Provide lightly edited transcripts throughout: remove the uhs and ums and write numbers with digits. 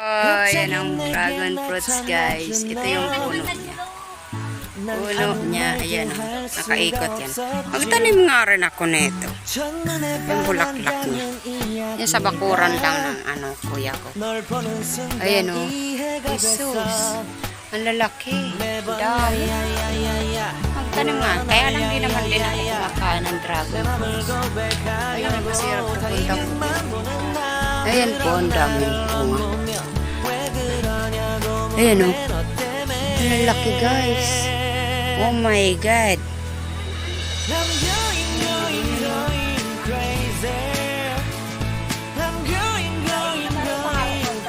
Oh, yan ang dragon fruits, guys. Ito yung puno niya. Puno niya, ayan o. Nakaikot yan. Magtanim nga rin ako nito. Yung bulaklak niya. Yung sa bakuran lang ng kuya ko. Ayan o. Jesus. Ang lalaki. Dami. Magtanim nga. Kaya lang din naman din ako kumakain ng dragon fruits. Ayun, masirap pupunta ko. Ayan po, ang daming bunga. Ayan o. Ang lalaki, guys. Oh my God.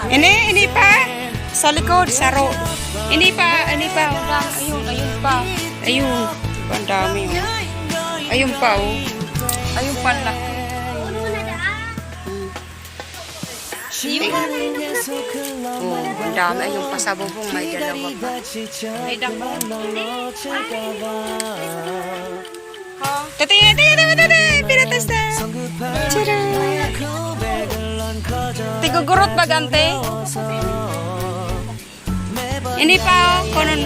Ini pa. Sa likod, sa road. Ini pa. Ayun pa. Ayun. Ang dami. Ayun pa, oh. Ayun pa lang. Oh, ang dami. Ayun pa sa bubong. May dalawa pa. May dako. Tati. Pinatas na. Tira. Tigugurot ba, gante? Ini pa, konon.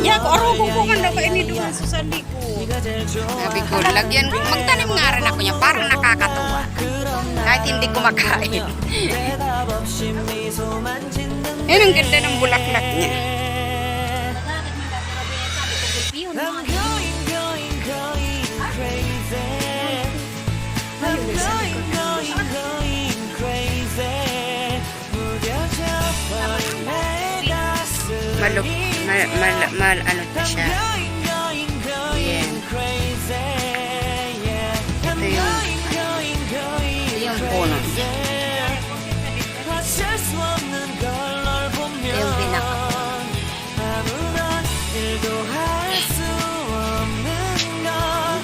Ya, ko arugong ko man daw ka ini doon sa sali ko. Sabi ko, lagyan, magtanim nga rin ako niya. Parang nakakatuwa. Kahit hindi ko makain. Yan ang ganda ng bulaklak niya. Ano pa siya. Yan. Ito yung puno. Ito yung pinaka.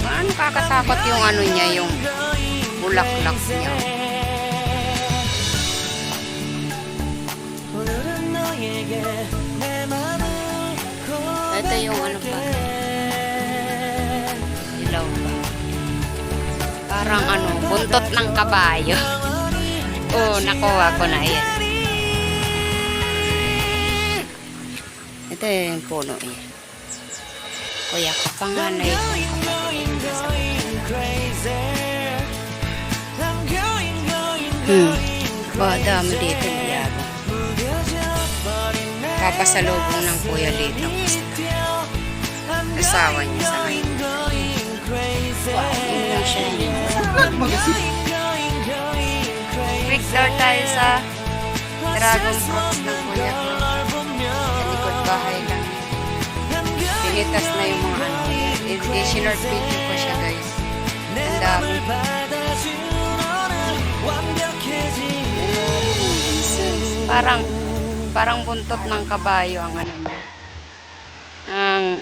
Paano kakatakot yung niya, yung bulaklak niya. Ito yung pa. Ilaw pa. Parang buntot ng kabayo. Oh, nakuha ko na yan. Ito yung puno yan. Kuya ko, panganay ko. Dami dito niyabang. Papasalubong ng kuya dito. Asawa niya sa ngayon. Yun lang siya. Victor tayo sa dragon fruits ng kuya ko. Sa likod bahay lang. Pinitas na yung mga i-short video ko siya, guys. Ang dami. Parang buntot ng kabayo ang niya. Ang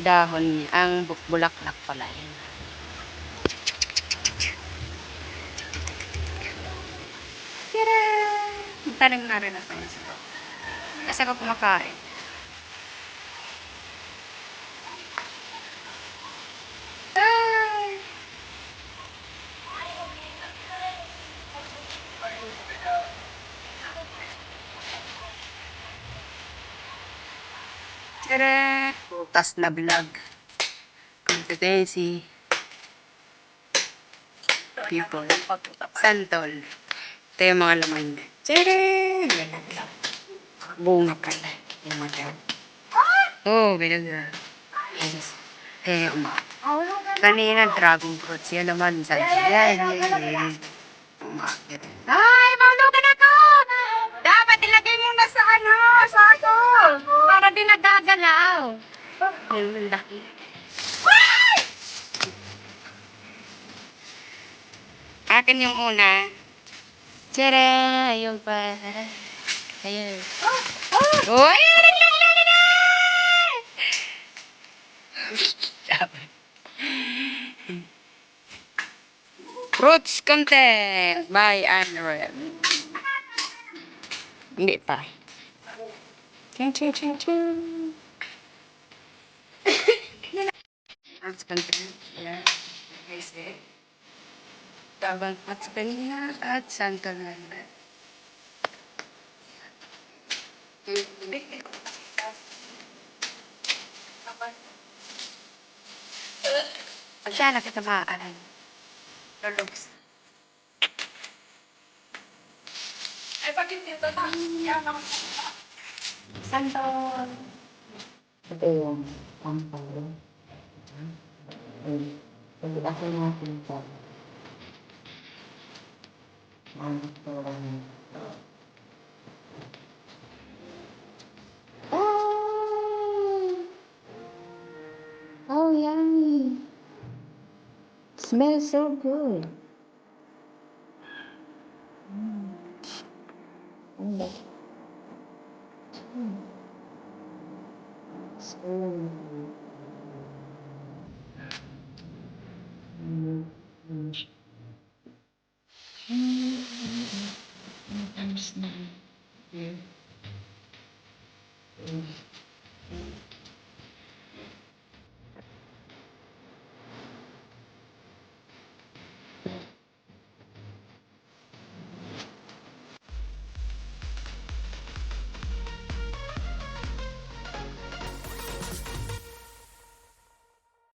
dahon niya. Ang bulaklak pala yan. Tira! Tanim na rin ako yun. Kasi ako kumakain. Tara! Putas na vlog. Daisy. People. Santol. Ito yung mga laman. Tara! Bunga pala. Yung mga. Oh, ganyan. Kanina dragon fruits. Yan naman. Yan. Ay, maulugan ako! Dapat ilagay mo na sa sako! Para di nagagalaw. Ang laki. Akin yung una. Tara! Ayun pa. Ayun. Uy! Fruits content by Anne. Hindi pa. Ching. Fruits content. Ayan. Okay, tabang fruits content at santol. Siya nakitamaan. Lulog. Ay, bakit dito na? Yan ako. Santon. Ito yung pampalo. Pag ako natin sa ito lang. Oh! Oh, yummy. Smells so good. Mm. So,